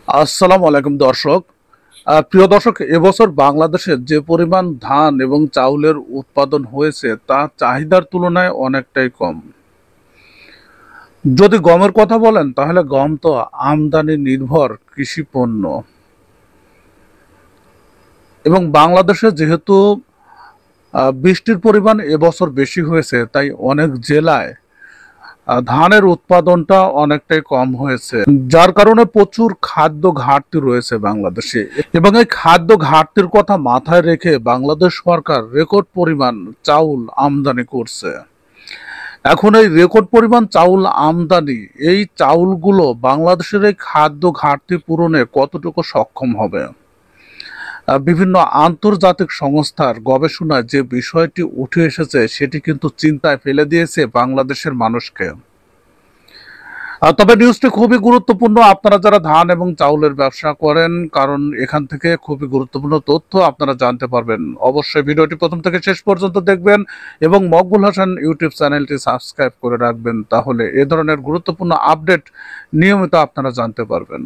আসসালামু আলাইকুম দর্শক। প্রিয় দর্শক, এবছর বাংলাদেশে যে পরিমাণ ধান এবং চাউলের উৎপাদন হয়েছে তা চাহিদার তুলনায় অনেকটাই কম। যদি গমের কথা বলেন তাহলে গম তো আমদানি নির্ভর কৃষি পণ্য, এবং বাংলাদেশে যেহেতু বৃষ্টির পরিমাণ এবছর বেশি হয়েছে তাই অনেক জেলায় ধানের উৎপাদনটা অনেকটাই কম হয়েছে, যার কারণে প্রচুর খাদ্য ঘাটতি রয়েছে বাংলাদেশে। এবং এই খাদ্য ঘাটতির কথা মাথায় রেখে বাংলাদেশ সরকার রেকর্ড পরিমাণ চাউল আমদানি করছে। এখন এই রেকর্ড পরিমাণ চাউল আমদানি, এই চাউলগুলো বাংলাদেশের এই খাদ্য ঘাটতি পূরণে কতটুকু সক্ষম হবে? বিভিন্ন আন্তর্জাতিক সংস্থার গবেষণায় যে বিষয়টি উঠে এসেছে সেটি কিন্তু চিন্তায় ফেলে দিয়েছে বাংলাদেশের মানুষকে। তবে নিউজটি খুবই গুরুত্বপূর্ণ আপনারা যারা ধান এবং চাউলের ব্যবসা করেন, কারণ এখান থেকে খুবই গুরুত্বপূর্ণ তথ্য আপনারা জানতে পারবেন। অবশ্যই ভিডিওটি প্রথম থেকে শেষ পর্যন্ত দেখবেন এবং মকবুল হাসান ইউটিউব চ্যানেলটি সাবস্ক্রাইব করে রাখবেন, তাহলে এ ধরনের গুরুত্বপূর্ণ আপডেট নিয়মিত আপনারা জানতে পারবেন।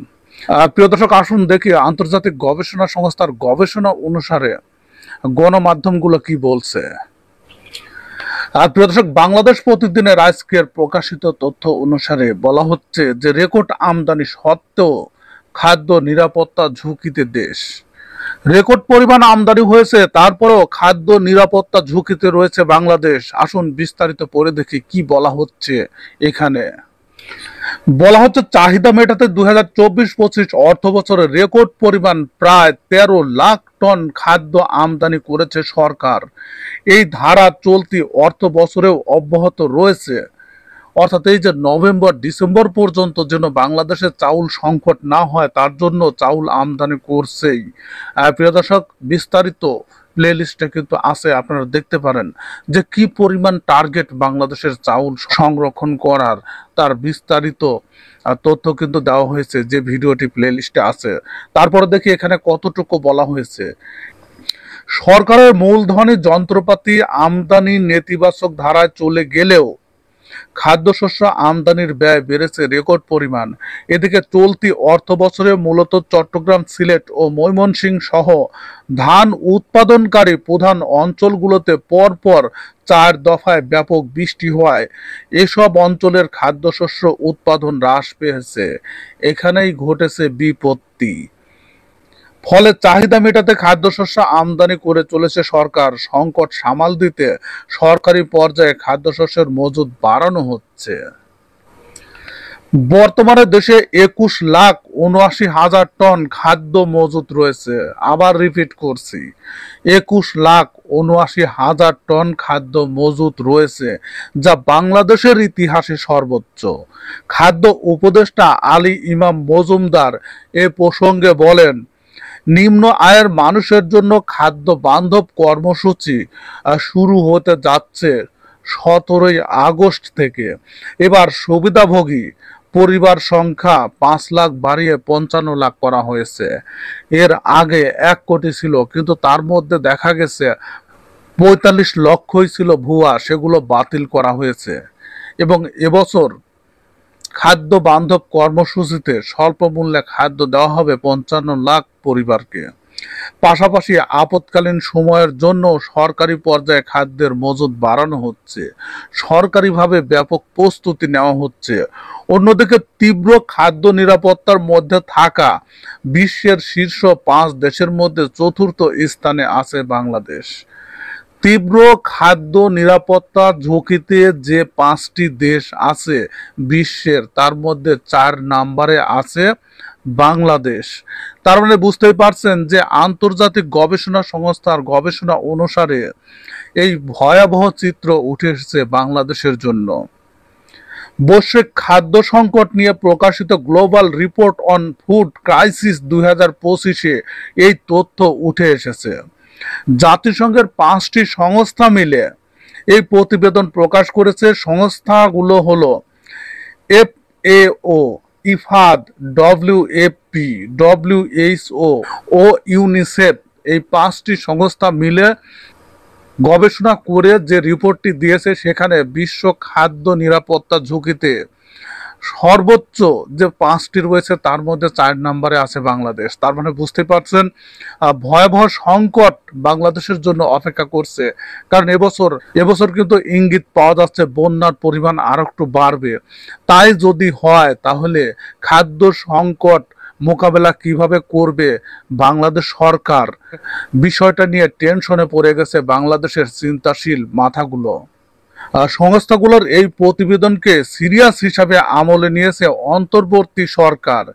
প্রিয় দর্শক, আসুন দেখি আন্তর্জাতিক গবেষণা সংস্থার গবেষণা অনুসারে গণমাধ্যমগুলো কি বলছে। প্রিয় দর্শক, বাংলাদেশ প্রতিদিনের আজকের প্রকাশিত তথ্য অনুসারে বলা হচ্ছে যে রেকর্ড আমদানি সত্ত্বেও খাদ্য নিরাপত্তা ঝুঁকিতে দেশ। রেকর্ড পরিমাণ আমদানি হয়েছে, তারপরেও খাদ্য নিরাপত্তা ঝুঁকিতে রয়েছে বাংলাদেশ। আসুন বিস্তারিত পড়ে দেখি কি বলা হচ্ছে। এখানে বলা হচ্ছে চাহিদা মেটাতে 2024-25 অর্থ বছরে রেকর্ড পরিমাণ প্রায় 13 লাখ টন খাদ্য আমদানি করেছে সরকার। এই ধারা চলতি অর্থ বছরেও অব্যাহত রয়েছে, অর্থাৎ এই যে নভেম্বর ডিসেম্বর পর্যন্ত যেন বাংলাদেশে চাউল সংকট না হয় তার জন্য চাউল আমদানি করছেই। প্রিয় দর্শক, বিস্তারিত প্লে লিস্টে কিন্তু আছে, আপনারা দেখতে পারেন যে কি পরিমাণ টার্গেট বাংলাদেশের চাউল সংরক্ষণ করার, তার বিস্তারিত তথ্য কিন্তু দেওয়া হয়েছে যে ভিডিওটি প্লে লিস্টে আছে। তারপরে দেখি এখানে কতটুকু বলা হয়েছে। সরকারের মূলধনী যন্ত্রপাতি আমদানি নেতিবাচক ধারায় চলে গেলেও খাদ্যশস্য আমদানির ব্যয় বেড়েছে রেকর্ড পরিমাণ। এদিকে চলতি অর্থ বছরে মূলত চট্টগ্রাম, সিলেট ও ময়মনসিংহ সহ ধান উৎপাদনকারী প্রধান অঞ্চলগুলোতে পরপর 4 দফায় ব্যাপক বৃষ্টি হওয়ায় এসব অঞ্চলের খাদ্যশস্য উৎপাদন হ্রাস পেয়েছে। এখানেই ঘটেছে বিপত্তি। ফলে চাহিদা মেটাতে খাদ্যশস্য আমদানি করে চলেছে সরকার। সংকট সামাল দিতে সরকারি পর্যায়ে খাদ্যশস্যের মজুদ বাড়ানো হচ্ছে। বর্তমানে দেশে 21,79,000 টন খাদ্য মজুদ রয়েছে। আবার রিপিট করছি, 21,79,000 টন খাদ্য মজুদ রয়েছে, যা বাংলাদেশের ইতিহাসে সর্বোচ্চ। খাদ্য উপদেষ্টা আলী ইমাম মজুমদার এ প্রসঙ্গে বলেন, নিম্ন আয়ের মানুষের জন্য খাদ্য বান্ধব কর্মসূচি শুরু হতে যাচ্ছে 17 আগস্ট থেকে। এবার সুবিধাভোগী পরিবার সংখ্যা 5 লাখ বাড়িয়ে 55 লাখ করা হয়েছে। এর আগে 1 কোটি ছিল, কিন্তু তার মধ্যে দেখা গেছে 45 লক্ষই ছিল ভুয়া, সেগুলো বাতিল করা হয়েছে। এবং এবছর খাদ্য বান্ধব কর্মসূচিতে স্বল্প মূল্যে খাদ্য দেওয়া হবে 55 লাখ পরিবারকে। পাশাপাশি আপৎকালীন সময়ের জন্য সরকারি পর্যায়ে খাদ্যের মজুদ বাড়ানো হচ্ছে। সরকারিভাবে ব্যাপক প্রস্তুতি নেওয়া হচ্ছে। অন্যদিকে তীব্র খাদ্য নিরাপত্তার মধ্যে থাকা বিশ্বের শীর্ষ 5 দেশের মধ্যে চতুর্থ স্থানে আছে বাংলাদেশ। তীব্র খাদ্য নিরাপত্তা ঝুঁকিতে যে 5টি দেশ আছে বিশ্বের, তার মধ্যে 4 নম্বরে আছে বাংলাদেশ। তার মানে বুঝতেই পারছেন যে আন্তর্জাতিক গবেষণা সংস্থার গবেষণা অনুসারে এই ভয়াবহ চিত্র উঠে এসেছে বাংলাদেশের জন্য। বৈশ্বিক খাদ্য সংকট নিয়ে প্রকাশিত global report on food crisis 2025-এ এই তথ্য উঠে এসেছে। জাতিসংঘের 5টি সংস্থা মিলে এই প্রতিবেদন প্রকাশ করেছে। সংস্থাগুলো হলো FAO, ইফাদ, WFP, WHO ও ইউনিসেফ। এই 5টি সংস্থা মিলে গবেষণা করে যে রিপোর্টটি দিয়েছে সেখানে বিশ্ব খাদ্য নিরাপত্তা ঝুঁকিতে সর্বোচ্চ যে 5টি রয়েছে তার মধ্যে 4 নম্বরে আছে বাংলাদেশ। তার মানে বুঝতে পারছেন ভয়াবহ সংকট বাংলাদেশের জন্য অপেক্ষা করছে। কারণ এবছর কিন্তু ইঙ্গিত পাওয়া যাচ্ছে বন্যার পরিমাণ আর একটু বাড়বে। তাই যদি হয় তাহলে খাদ্য সংকট মোকাবেলা কিভাবে করবে বাংলাদেশ সরকার, বিষয়টা নিয়ে টেনশনে পড়ে গেছে বাংলাদেশের চিন্তাশীল মাথাগুলো। সংস্থাগুলোর এই প্রতিবেদনকে সিরিয়াস হিসাবে আমলে নিয়েছে অন্তর্বর্তী সরকার।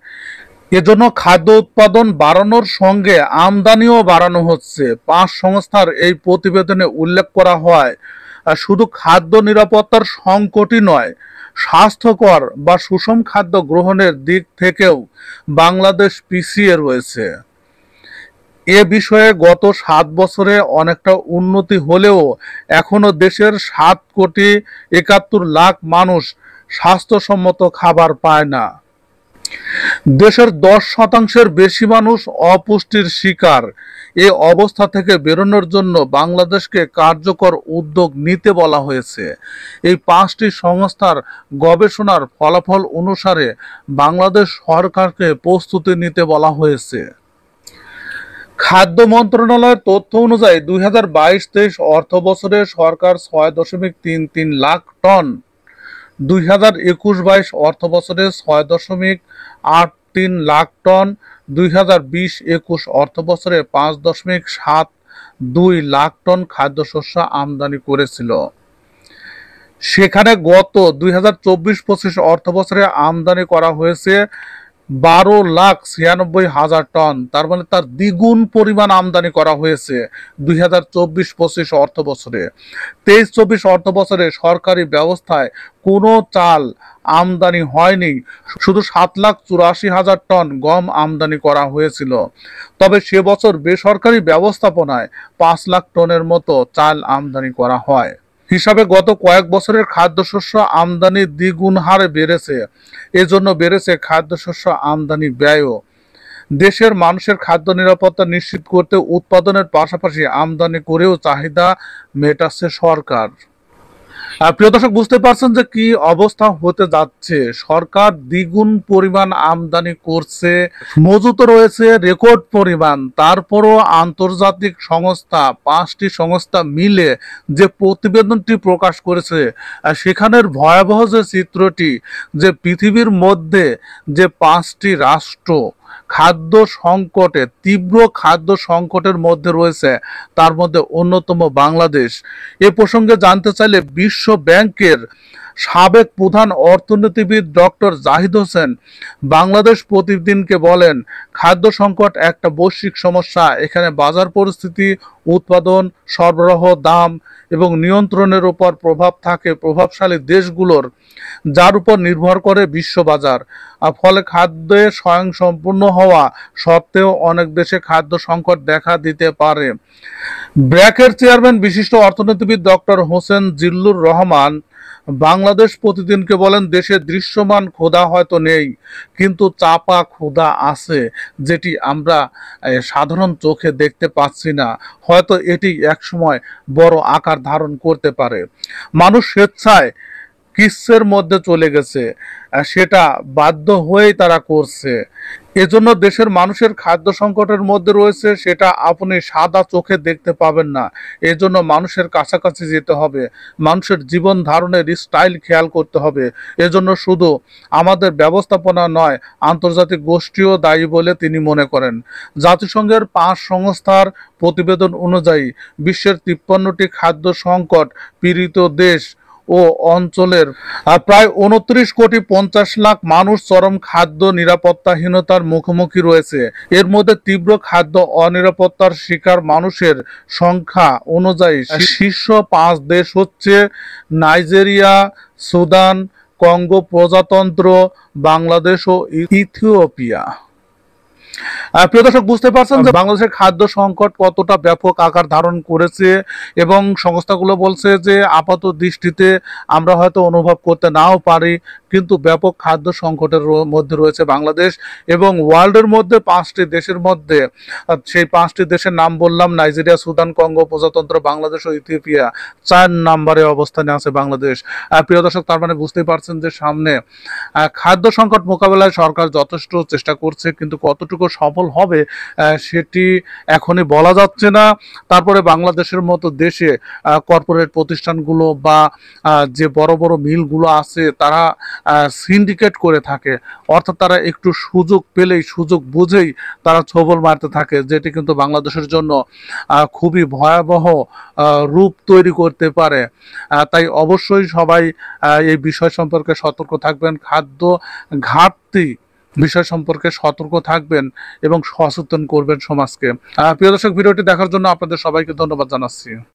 এজন্য খাদ্য উৎপাদন বাড়ানোর সঙ্গে আমদানিও বাড়ানো হচ্ছে। 5 সংস্থার এই প্রতিবেদনে উল্লেখ করা হয় শুধু খাদ্য নিরাপত্তার সংকটই নয়, স্বাস্থ্যকর বা সুষম খাদ্য গ্রহণের দিক থেকেও বাংলাদেশ পিছিয়ে রয়েছে। এ বিষয়ে গত 7 বছরে অনেকটা উন্নতি হলেও এখনো দেশের 7,71,00,000 মানুষ স্বাস্থ্যসম্মত খাবার পায় না। দেশের 10% বেশি মানুষ অপুষ্টির শিকার। এ অবস্থা থেকে বেরোনোর জন্য বাংলাদেশকে কার্যকর উদ্যোগ নিতে বলা হয়েছে। এই 5টি সংস্থার গবেষণার ফলাফল অনুসারে বাংলাদেশ সরকারকে প্রস্তুতি নিতে বলা হয়েছে। খাদ্য মন্ত্রণালয়ের তথ্য অনুযায়ী 2022-23 অর্থ বছরে সরকার 6.33 লাখ টন, 2021-22 অর্থ বছরে 6.83 লাখ টন, 2020-21 অর্থ বছরে 5.72 লাখ টন খাদ্যশস্য আমদানি করেছিল। সেখানে গত 2024-25 অর্থ বছরে আমদানি করা হয়েছে 12,96,000 টন। তার মানে তার দ্বিগুণ পরিমাণ আমদানি করা হয়েছে 2024-25 অর্থ বছরে। 23-24 অর্থ বছরে সরকারি ব্যবস্থায় কোনো চাল আমদানি হয়নি, শুধু 7,84,000 টন গম আমদানি করা হয়েছিল। তবে সে বছর বেসরকারি ব্যবস্থাপনায় 5 লাখ টনের মতো চাল আমদানি করা হয়। হিসাবে গত কয়েক বছরের খাদ্যশস্য আমদানি দ্বিগুণ হারে বেড়েছে। এজন্য বেড়েছে খাদ্যশস্য আমদানি ব্যয়ও। দেশের মানুষের খাদ্য নিরাপত্তা নিশ্চিত করতে উৎপাদনের পাশাপাশি আমদানি করেও চাহিদা মেটাচ্ছে সরকার। প্রিয় দর্শক, বুঝতে পারছেন যে কি অবস্থা হতে যাচ্ছে। সরকার দ্বিগুণ পরিমাণ আমদানি করছে, মজুত রয়েছে রেকর্ড পরিমাণ। তারপরও আন্তর্জাতিক সংস্থা 5টি সংস্থা মিলে যে প্রতিবেদনটি প্রকাশ করেছে, সেখানের ভয়াবহ যে চিত্রটি, যে পৃথিবীর মধ্যে যে 5টি রাষ্ট্র খাদ্য সংকটে, তীব্র খাদ্য সংকটের মধ্যে রয়েছে, তার মধ্যে অন্যতম বাংলাদেশ। এ প্রসঙ্গে জানতে চাইলে বিশ্ব ব্যাংকের সাবেক প্রধান অর্থনীতিবিদ ডক্টর জাহিদ হোসেন বাংলাদেশ প্রতিদিনকে বলেন, খাদ্য সংকট একটা বৈশ্বিক সমস্যা। এখানে বাজার পরিস্থিতি, উৎপাদন, সরবরাহ, দাম এবং নিয়ন্ত্রণের উপর প্রভাব থাকে প্রভাবশালী দেশগুলোর, যার উপর নির্ভর করে বিশ্ববাজার। ফলে খাদ্যে স্বয়ংসম্পূর্ণ হওয়া সত্ত্বেও অনেক দেশে খাদ্য সংকট দেখা দিতে পারে। ব্র্যাকের চেয়ারম্যান বিশিষ্ট অর্থনীতিবিদ ডক্টর হোসেন জিল্লুর রহমান বাংলাদেশ প্রতিদিনকে বলেন, দেশে দৃশ্যমান ক্ষুধা হয়তো নেই, কিন্তু চাপা ক্ষুধা আছে, যেটি আমরা সাধারণ চোখে দেখতে পাচ্ছি না। হয়তো এটি একসময় বড় আকার ধারণ করতে পারে। মানুষ স্বেচ্ছায় কিসের মধ্যে চলে গেছে, সেটা বাধ্য হয়েই তারা করছে। এজন্য দেশের মানুষের খাদ্য সংকটের মধ্যে রয়েছে, সেটা আপনি সাদা চোখে দেখতে পাবেন না। এজন্য মানুষের কাছাকাছি যেতে হবে, মানুষের জীবন ধারণের স্টাইল খেয়াল করতে হবে। এজন্য শুধু আমাদের ব্যবস্থাপনা নয়, আন্তর্জাতিক গোষ্ঠীও দায়ী বলে তিনি মনে করেন। জাতিসংঘের 5 সংস্থার প্রতিবেদন অনুযায়ী বিশ্বের 53টি খাদ্য সংকট পীড়িত দেশ ও অঞ্চলের প্রায় 29,50,00,000 মানুষ চরম খাদ্য নিরাপত্তাহীনতার মুখোমুখি রয়েছে। এর মধ্যে তীব্র খাদ্য অনিরাপত্তার শিকার মানুষের সংখ্যা অনুযায়ী শীর্ষ 5 দেশ হচ্ছে নাইজেরিয়া, সুদান, কঙ্গো প্রজাতন্ত্র, বাংলাদেশ ও ইথিওপিয়া। প্রিয় দর্শক, বুঝতে পারছেন যে বাংলাদেশের খাদ্য সংকট কতটা ব্যাপক আকার ধারণ করেছে এবং সংস্থাগুলো বলছে যে আপাত দৃষ্টিতে আমরা হয়তো অনুভব করতে নাও পারি, কিন্তু ব্যাপক খাদ্য সংকটের মধ্যে রয়েছে বাংলাদেশ। এবং ওয়ার্ল্ডের মধ্যে 5টি দেশের মধ্যে, সেই 5টি দেশের নাম বললাম, নাইজেরিয়া, সুদান, কঙ্গো প্রজাতন্ত্র, বাংলাদেশ ও ইথিওপিয়া। 4 নম্বরে অবস্থানে আছে বাংলাদেশ। প্রিয় দর্শক, তার মানে বুঝতেই পারছেন যে সামনে খাদ্য সংকট মোকাবেলায় সরকার যথেষ্ট চেষ্টা করছে, কিন্তু কতটুকু সফল হবে সেটি এখনই বলা যাচ্ছে না। তারপরে বাংলাদেশের মতো দেশে কর্পোরেট প্রতিষ্ঠানগুলো বা যে বড় বড় মিলগুলো আছে তারা সিন্ডিকেট করে থাকে, অর্থাৎ তারা একটু সুযোগ পেলেই, সুযোগ বুঝেই তারা ছোবল মারতে থাকে, যেটি কিন্তু বাংলাদেশের জন্য খুবই ভয়াবহ রূপ তৈরি করতে পারে। তাই অবশ্যই সবাই এই বিষয় সম্পর্কে সতর্ক থাকবেন, খাদ্য ঘাটতি বিষয় সম্পর্কে সতর্ক থাকবেন এবং সচেতন করবেন সমাজকে। প্রিয় দর্শক, ভিডিওটি দেখার জন্য আপনাদের সবাইকে ধন্যবাদ জানাচ্ছি।